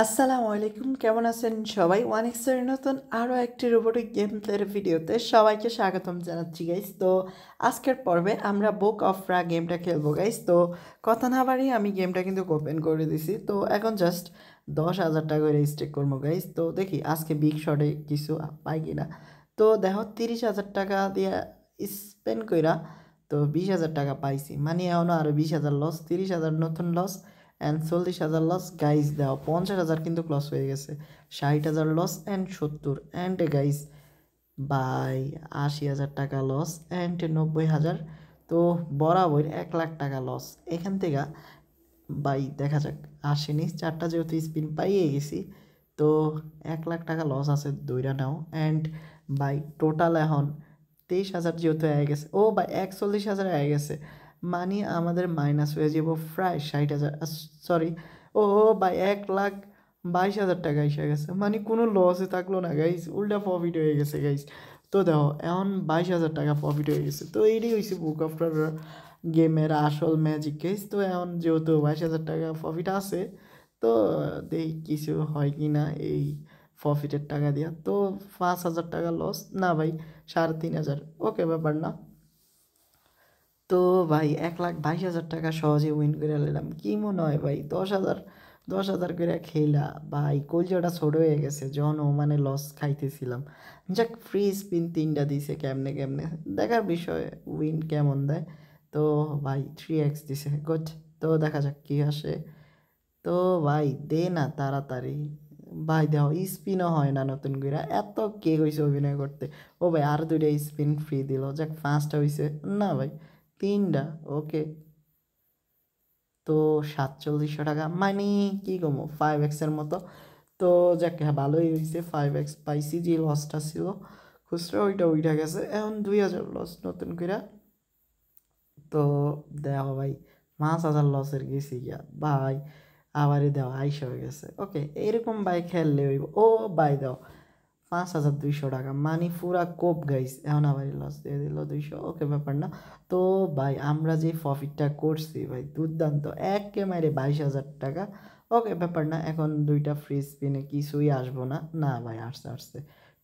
আসসালামু আলাইকুম, কেমন আছেন সবাই? ওয়ানিক্সের নতুন আরও একটি রোবোটিক গেম প্লের ভিডিওতে সবাইকে স্বাগতম জানাচ্ছি গাইস। তো আজকের পর্বে আমরা বুক অফ রা গেমটা খেলবো গাইস। তো কথা না বাড়িয়ে আমি গেমটা কিন্তু ওপেন করে দিছি। তো এখন জাস্ট 10,000 টাকা করে স্টেক করবো গাইস। তো দেখি আজকে বিগ শটে কিছু পাই কিনা। তো দেখো 30,000 টাকা দিয়ে স্পেন্ড কইরা তো 20,000 টাকা পাইছি, মানে এখনও আরও 20,000 লস, 30,000 নতুন লস অ্যান্ড 40,000 লস গাইজ। দেওয়া 50,000 কিন্তু লস হয়ে গেছে, 60,000 loss and 70 and guys by 80,000 টাকা লস অ্যান্ড 90,000। তো বরাবর 1,00,000 টাকা লস এখান থেকে। বাই দেখা যাক, আসেনি, চারটা যেহেতু স্পিন পাইয়ে গেছি। তো 1,00,000 টাকা লস আছে, দইরা নাও। অ্যান্ড বাই টোটাল এখন 23,000 যেহেতু হয়ে গেছে, ও বাই 41,000 হয়ে গেছে, মানে আমাদের মাইনাস হয়ে যাব প্রায় 60,000। সরি, ও বাই 1,22,000 টাকা এসে গেছে, মানে কোনো লসে থাকলো না গাইজ, উল্টা প্রফিট হয়ে গেছে গাইজ। তো দেখো এখন 22,000 টাকা প্রফিট হয়ে গেছে। তো এইটাই হয়েছে বুক অফ গেমের আসল ম্যাজিক গাইজ। তো এখন যেহেতু 22,000 টাকা প্রফিট আছে, তো দেখি কিছু হয় কি না এই প্রফিটের টাকা দিয়া। তো 5,000 টাকা লস না ভাই, 3,500, ওকে ব্যাপার না। তো ভাই 1,22,000 টাকা সহজে উইন করে নিলাম। কি মনে হয় ভাই, 10,000 করে খেলা ভাই, কলজাটা ছোট হয়ে গেছে যখন ও মানে লস খাইতেছিলাম। যাক, ফ্রি স্পিন 3টা দিছে, কেমনে কেমনে দেখার বিষয়, উইন কেমন দেয়। তো ভাই 3x দিছে, গুড। তো দেখা যাক কি আসে। তো ভাই দে না তাড়াতাড়ি ভাই, দেহ স্পিনও হয় না নতুন করে, এত কে হয়েছে অভিনয় করতে। ও ভাই আর 2টা স্পিন ফ্রি দিল, যাক 5টা হয়েছে না ভাই, 3টা, ওকে। তো 4700 টাকা, মানে কি কমো 5x-এর মতো। তো যাক হ্যাঁ, ভালোই হয়েছে, 5x পাইছি, যে লসটা ছিল খুচরা ওইটা উঠে গেছে। এখন 2,000 লস নতুন করে। তো দেখো ভাই 5,000 লসের গেছি গিয়া ভাই, আবারই দেওয়া আইসা হয়ে গেছে, ওকে। এরকম ভাই খেললে হইব। ও ভাই দাও 5,200 টাকা, মানে পুরা কোপ গাইস। এখন আবারই লস দিয়ে দিল 200, ওকে ব্যাপার না। তো ভাই আমরা যে প্রফিটটা করছি ভাই দুর্দান্ত, একে মাইরে 22,000 টাকা, ওকে ব্যাপার না। এখন 2টা ফ্রি স্পিনে কিছুই আসবো না, না ভাই আসছে আসছে,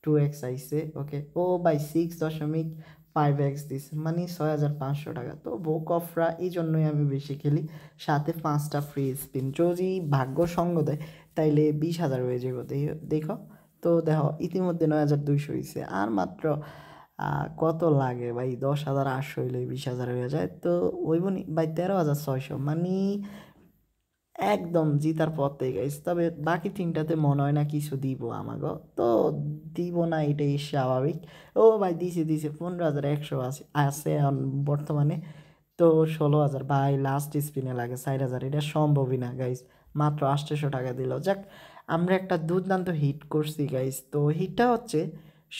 2x আইসে, ওকে। ও ভাই 6.5x দিছে, মানে 6,500 টাকা। তো বুক অফরা এই জন্যই আমি বেশি খেলি, সাথে 5টা ফ্রি স্পিন, যদি ভাগ্য সঙ্গ দেয় তাইলে 20,000 হয়ে যাবে, দেখো। তো দেখো ইতিমধ্যে 9,200 হয়েছে, আর মাত্র কত লাগে ভাই, 10,800 হইলে 20,000 হয়ে যায়। তো ওই বনি ভাই 13,600, মানে একদম জিতার পথে গাইস। তবে বাকি 3টাতে মনে হয় না কিছু দিব আমাকে, তো দিব না, এটাই স্বাভাবিক। ও ভাই দিছে দিছে 15,100 আছে আছে এখন বর্তমানে। তো 16,000 ভাই লাস্ট স্পিনে লাগে 4,000, এটা সম্ভবই না গাইস। মাত্র 800 টাকা দিল, যাক আমরা একটা দুর্দান্ত হিট করছি গাইস। তো হিটটা হচ্ছে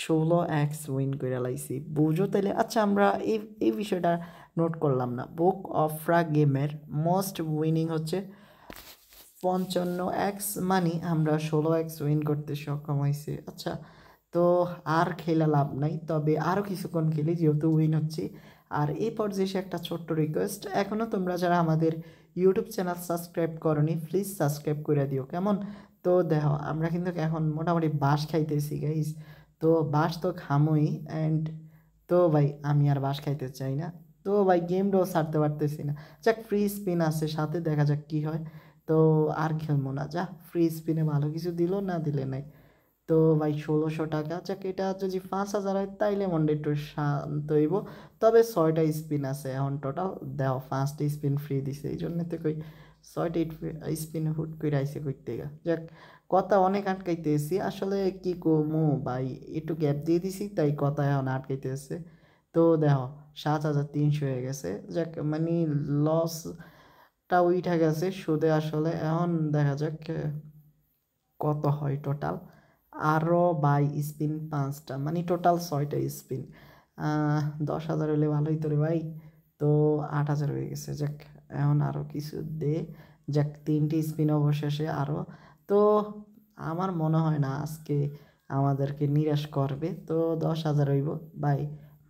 16x উইন করে লাইছি, বুঝো তাইলে। আচ্ছা আমরা এই এই বিষয়টা নোট করলাম না, বুক অফ রা গেমের মোস্ট উইনিং হচ্ছে 55x, মানে আমরা 16x উইন করতে সক্ষম হয়েছি। আচ্ছা, তো আর খেলা লাভ নাই, তবে আরও কিছুক্ষণ খেলি যেহেতু উইন হচ্ছি। আর এই পর্যায়ে এসে একটা ছোট্ট রিকোয়েস্ট, এখনও তোমরা যারা আমাদের ইউটিউব চ্যানেল সাবস্ক্রাইব করনি, প্লিজ সাবস্ক্রাইব করে দিও, কেমন? তো দেখো আমরা কিন্তু এখন মোটামুটি বাঁশ খাইতেছি গাইস। তো বাঁশ তো খামোই, অ্যান্ড তো ভাই আমি আর বাঁশ খাইতে চাই না। তো ভাই গেমটাও ছাড়তে পারতেছি না, যাক ফ্রি স্পিন আছে সাথে, দেখা যাক কি হয়। তো আর খেলবো না, যা ফ্রি স্পিনে ভালো কিছু দিল, না দিলে নাই। তো ভাই 1,600 টাকা, যাক এটা যদি 5,000 হয় তাইলে মনটা একটু শান্ত হইব। তবে 6টা স্পিন আছে এখন টোটাল, দেও 5টা স্পিন ফ্রি দিছে, এই জন্য তো কই 6টা স্পিন হুট করে আইসে করতে গা। যাক কথা অনেক আটকাইতেছি, আসলে কি কমু ভাই, একটু গ্যাপ দিয়ে দিছি তাই কথা এখন আটকাইতেছে। তো দেখো 7,300 হয়ে গেছে, যাক মানে লসটা উঠে গেছে সুদে আসলে। এখন দেখা যাক কত হয় টোটাল। আরও বাই স্পিন 5টা, মানে টোটাল 6টা স্পিন, 10,000 হলে ভালোই তো রে ভাই। তো 8,000 হয়ে গেছে, যাক এখন আরও কিছু দে, যাক 3টি স্পিন অবশেষে আরও। তো আমার মনে হয় না আজকে আমাদেরকে নিরাশ করবে। তো 10,000 হইব ভাই,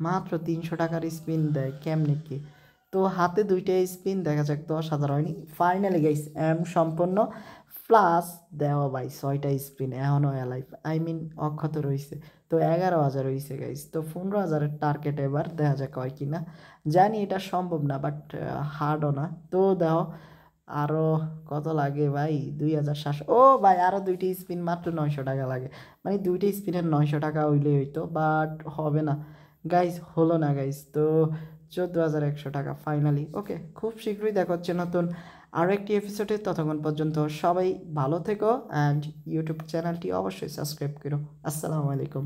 মাত্র 300 টাকার স্পিন দেয় কেমনে কি। তো হাতে 2টা স্পিন, দেখা যাক 10,000 হয়নি, ফাইনালি গাইস এম সম্পন্ন, প্লাস দেওয়া ভাই 6টা স্পিন এখনও অ্যালাইভ, আই মিন অক্ষত রয়েছে। তো 11,000 হয়েছে গাইস। তো 15,000-এর টার্গেট এবার দেখা যাক হয় কি না। জানি এটা সম্ভব না, বাট হার্ডও না। তো দেখো আরও কত লাগে ভাই, 2,700। ও ভাই আরও 2টি স্পিন মাত্র 900 টাকা লাগে। মানে 2টি স্পিনের 900 টাকা হইলেই হইতো, বাট হবে না গাইস, হলো না গাইস। তো 14,100 টাকা ফাইনালি। ওকে, খুব শীঘ্রই দেখা হচ্ছে নতুন আরও একটি এপিসোডে। ততক্ষণ পর্যন্ত সবাই ভালো থেকো, অ্যান্ড ইউটিউব চ্যানেলটি অবশ্যই সাবস্ক্রাইব করো। আসসালামু আলাইকুম।